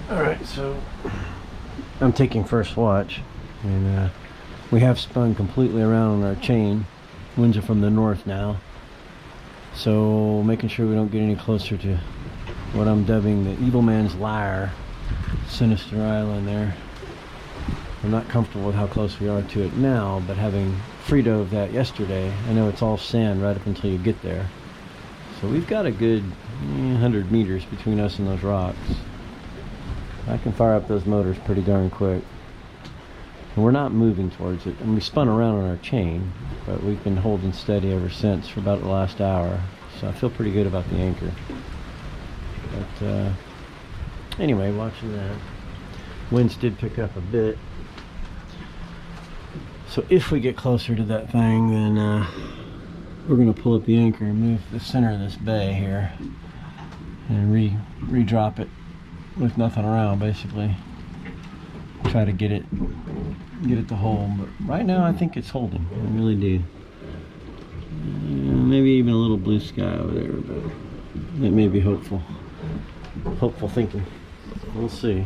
All right, so I'm taking first watch, and we have spun completely around on our chain. Winds are from the north now, so making sure we don't get any closer to what I'm dubbing the evil man's lair, Sinister Island there. I'm not comfortable with how close we are to it now, but having free dove that yesterday, I know it's all sand right up until you get there. So we've got a good 100 meters between us and those rocks. I can fire up those motors pretty darn quick. And we're not moving towards it. And we spun around on our chain, but we've been holding steady ever since for about the last hour. So I feel pretty good about the anchor. But anyway, watching that. Winds did pick up a bit. So if we get closer to that thing, then we're going to pull up the anchor and move to the center of this bay here and re-drop it with nothing around, basically. Try to get it to hold, but right now I think it's holding. I really do. Maybe even a little blue sky over there, but it may be hopeful thinking. We'll see.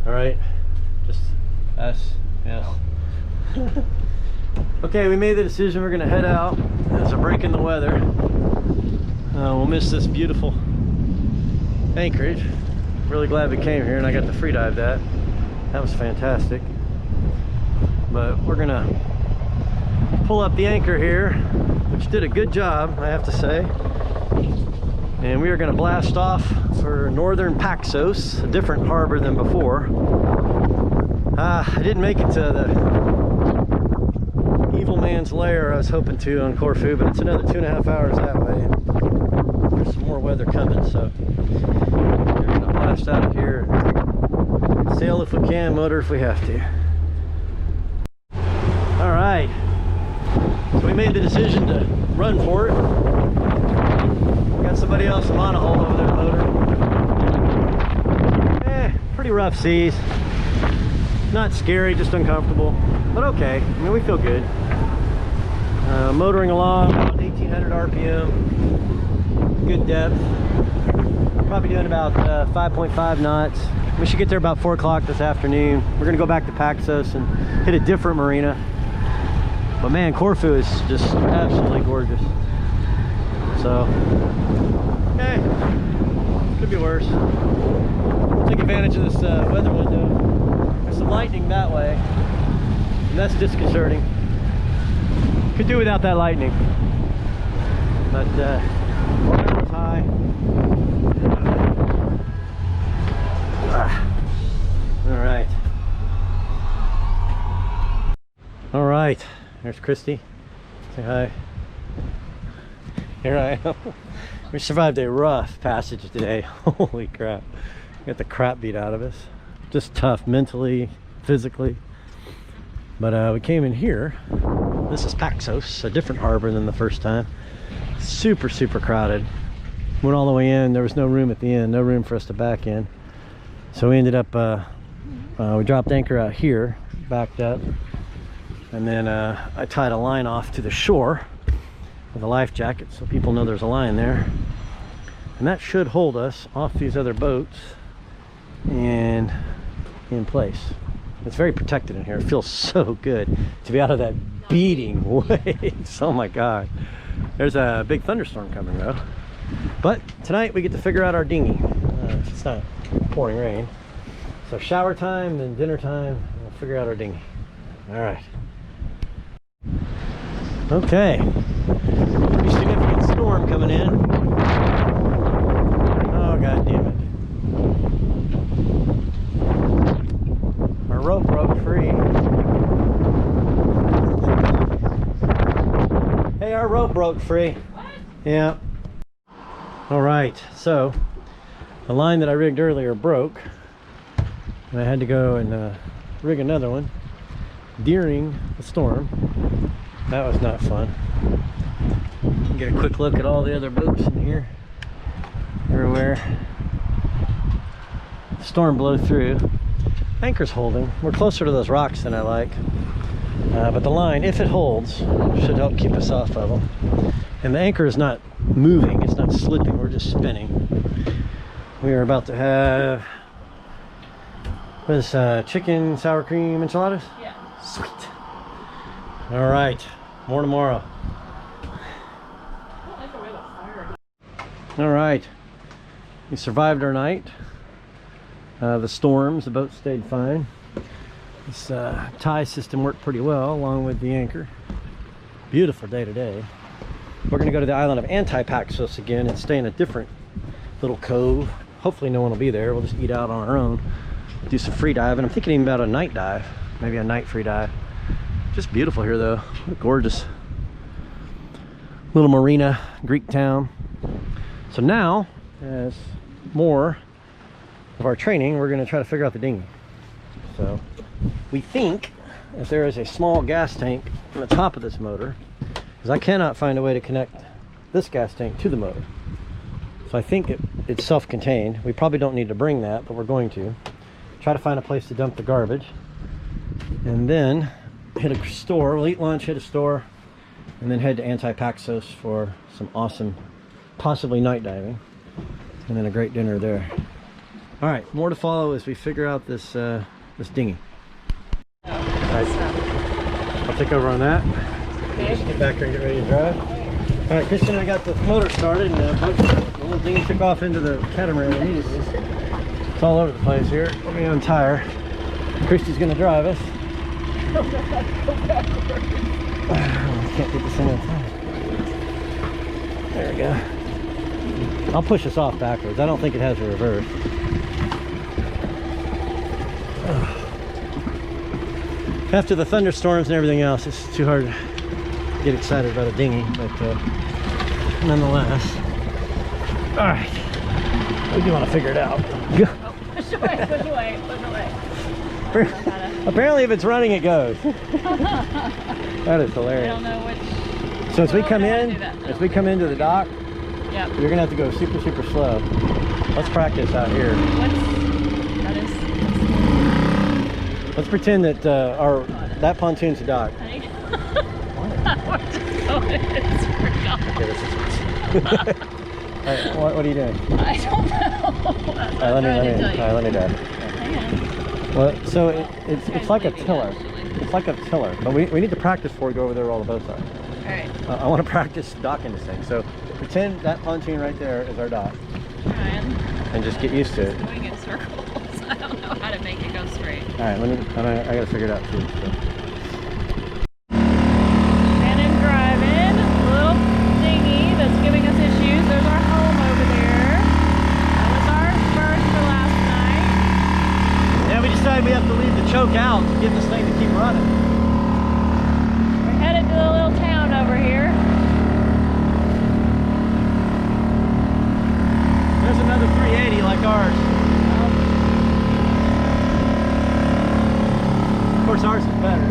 All right, just us. Yes. Okay, we made the decision. We're gonna head out. There's a break in the weather. We'll miss this beautiful anchorage. Really glad we came here and I got to free dive that. That was fantastic. But we're gonna pull up the anchor here, which did a good job, I have to say. And we are gonna blast off for northern Paxos, a different harbor than before. I didn't make it to the evil man's lair I was hoping to on Corfu, but it's another 2.5 hours that way. There's some more weather coming, so we're gonna blast out of here and sail if we can, motor if we have to. All right, so we made the decision to run for it. Got somebody else in monohull over there motor. Pretty rough seas. Not scary, just uncomfortable, but okay. I mean, we feel good. Motoring along about 1800 RPM, good depth. Probably doing about 5.5 knots. We should get there about 4 o'clock this afternoon. We're gonna go back to Paxos and hit a different marina. But man, Corfu is just absolutely gorgeous. So, okay, could be worse. Take advantage of this weather window. There's some lightning that way, and that's disconcerting. Could do without that lightning, but water was high. All right, there's Christy. Say hi. Here I am. We survived a rough passage today. Holy crap. We got the crap beat out of us. Just tough mentally, physically. But we came in here. This is Paxos, a different harbor than the first time. Super, super crowded. Went all the way in. There was no room at the end, no room for us to back in. So we ended up, we dropped anchor out here, backed up. And then I tied a line off to the shore with a life jacket so people know there's a line there. And that should hold us off these other boats and in place. It's very protected in here. It feels so good to be out of that beating waves. Oh my God. There's a big thunderstorm coming though. But tonight we get to figure out our dinghy. It's not pouring rain. So shower time, then dinner time, we'll figure out our dinghy. All right. Okay. Pretty significant storm coming in. Oh, God damn it. Our rope broke free. Hey, our rope broke free. What? Yeah. All right, so the line that I rigged earlier broke. And I had to go and rig another one during the storm. That was not fun. Get a quick look at all the other boats in here. Everywhere. Storm blew through. Anchor's holding. We're closer to those rocks than I like. But the line, if it holds, should help keep us off of them. And the anchor is not moving. It's not slipping. We're just spinning. We are about to have this chicken sour cream enchiladas. Yeah. Sweet. All right, more tomorrow. All right, we survived our night. The storms, the boat stayed fine. This tie system worked pretty well along with the anchor. Beautiful day today. We're gonna go to the island of Antipaxos again and stay in a different little cove. Hopefully no one will be there. We'll just eat out on our own. Do some free diving. I'm thinking even about a night dive, maybe a night free dive. Just beautiful here though. What a gorgeous little marina, Greek town. So now, as more of our training, we're gonna try to figure out the dinghy. So we think if there is a small gas tank on the top of this motor, because I cannot find a way to connect this gas tank to the motor. So I think it's self-contained. We probably don't need to bring that, but we're going to. Try to find a place to dump the garbage. And then hit a store. We'll eat lunch, hit a store, and then head to Antipaxos for some awesome, possibly night diving. And then a great dinner there. All right, more to follow as we figure out this, this dinghy. All right, I'll take over on that. Okay. Just get back here and get ready to drive. All right, Christian, I got the motor started, and the little dinghy took off into the catamaran immediately. It's all over the place here. Let me untire. Christy's gonna drive us. Can't get this thing inside. There we go. I'll push us off backwards. I don't think it has a reverse. After the thunderstorms and everything else, it's too hard to get excited about a dinghy, but nonetheless. All right, we do want to figure it out. Oh, push away, push away, push away. Apparently, if it's running, it goes. That is hilarious. I don't know which. So as we come into the dock, yep. You're gonna have to go super, super slow. Let's practice out here. Let's pretend that that pontoon's a dock. Honey. Alright, what are you doing? I don't know. Let me dive. Well, so it's like a tiller. It's like a tiller, but we need to practice before we go over there where all the boats are. Alright. I want to practice docking this thing. So pretend that pontoon right there is our dock. Ryan. And just get used to it. It's going in circles. I don't know how to make it go straight. Alright, I gotta figure it out too. So. Random driving, little dinghy that's giving us issues. There's our home over there. That was our berth for last night. Yeah, we decided we have to leave the choke out to get this thing to keep running. We're headed to the little town over here. There's another 380 like ours. Of course, ours is better.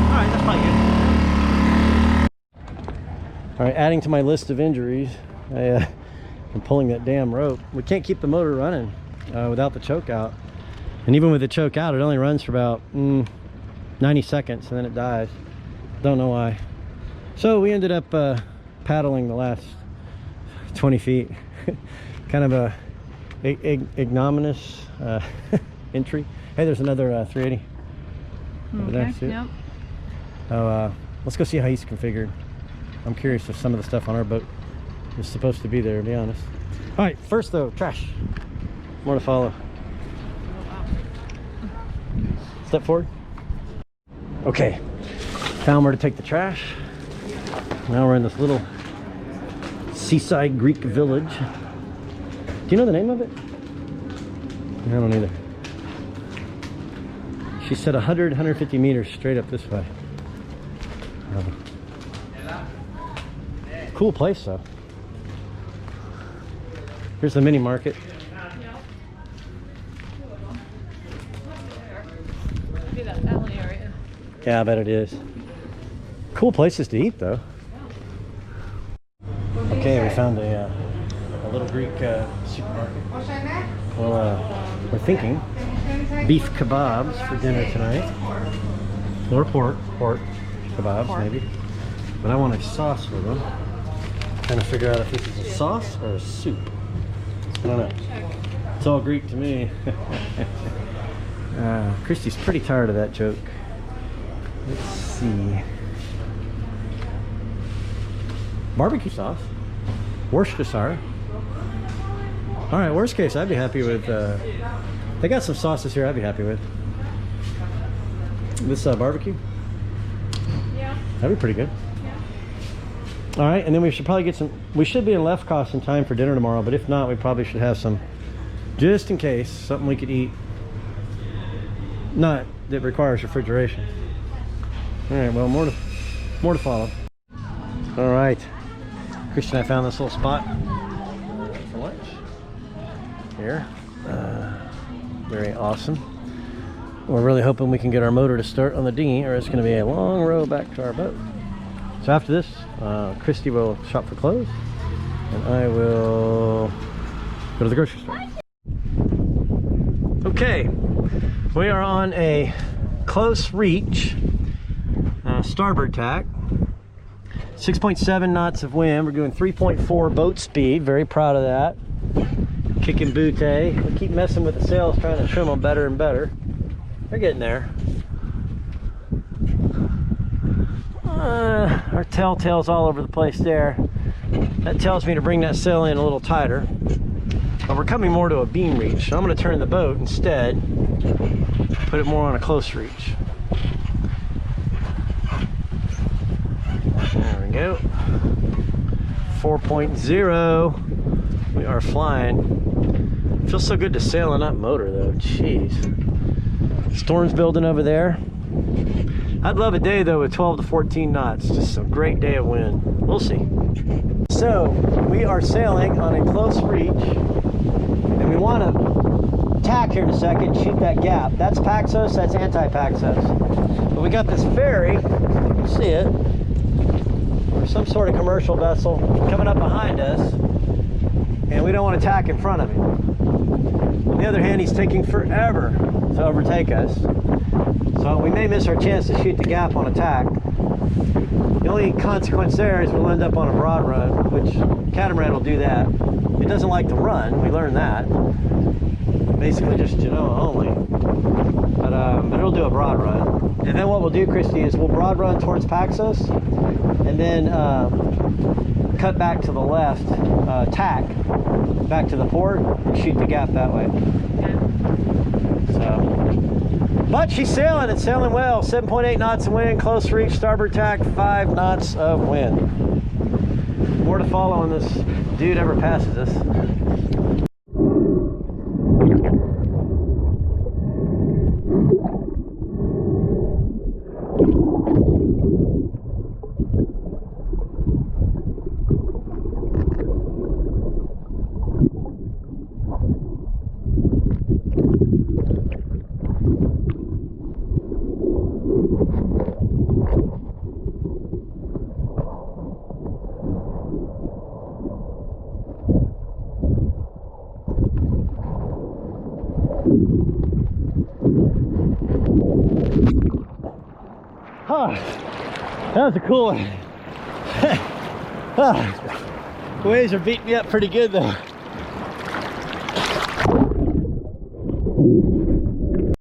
All right, that's probably good. All right, adding to my list of injuries, I'm pulling that damn rope. We can't keep the motor running without the choke out. And even with the choke out, it only runs for about 90 seconds and then it dies. Don't know why. So we ended up paddling the last 20 feet. Kind of a ignominious entry. Hey, there's another 380 over there. See it? Yep. Oh, let's go see how he's configured. I'm curious if some of the stuff on our boat is supposed to be there, to be honest. All right, first though, trash. More to follow. Step forward. Okay, found where to take the trash. Now we're in this little seaside Greek village. Do you know the name of it? I don't either. She said 150 meters straight up this way. Cool place though. Here's the mini market. Maybe that alley area. Yeah, I bet it is. Cool places to eat though. Okay, we found a little Greek supermarket. Well, we're thinking beef kebabs for dinner tonight. Or pork kebabs maybe. But I want a sauce with them. Trying to figure out if this is a sauce or a soup. I don't know. It's all Greek to me. Christy's pretty tired of that joke. Let's see. Barbecue sauce. Worcestershire. All right, worst case, I'd be happy with. They got some sauces here I'd be happy with. This barbecue? Yeah. That'd be pretty good. Yeah. All right, and then we should probably get some. We should be in Left Coast in time for dinner tomorrow, but if not, we probably should have some, just in case, something we could eat. Not that requires refrigeration. All right, well, more to follow. All right, Christian, I found this little spot for lunch here. Very awesome. We're really hoping we can get our motor to start on the dinghy, or it's going to be a long row back to our boat. So after this, Christy will shop for clothes, and I will go to the grocery store. Okay, we are on a close reach starboard tack. 6.7 knots of wind. We're doing 3.4 boat speed. Very proud of that. Kicking butte. We keep messing with the sails, trying to trim them better and better. They're getting there. Our telltale's all over the place there. That tells me to bring that sail in a little tighter. But we're coming more to a beam reach, so I'm going to turn the boat instead, put it more on a close reach. There we go. 4.0. We are flying. Feels so good to sail on that motor though. Jeez. Storm's building over there. I'd love a day though with 12 to 14 knots. Just a great day of wind. We'll see. So we are sailing on a close reach, and we want to tack here in a second, shoot that gap. That's Paxos, that's anti-Paxos. But we got this ferry, you see it, or some sort of commercial vessel coming up behind us, and we don't want to tack in front of him. On the other hand, he's taking forever to overtake us, so we may miss our chance to shoot the gap on a tack. The only consequence there is we'll end up on a broad run, which catamaran will do that. It doesn't like to run, we learned that. Basically just Genoa only. But it'll do a broad run. And then what we'll do, Christy, is we'll broad run towards Paxos, and then cut back to the left, tack back to the port, and shoot the gap that way. So, but she's sailing, it's sailing well. 7.8 knots of wind, close reach, starboard tack, 5 knots of wind. More to follow when this dude ever passes us. Oh, that was a cool one. The waves are beating me up pretty good though.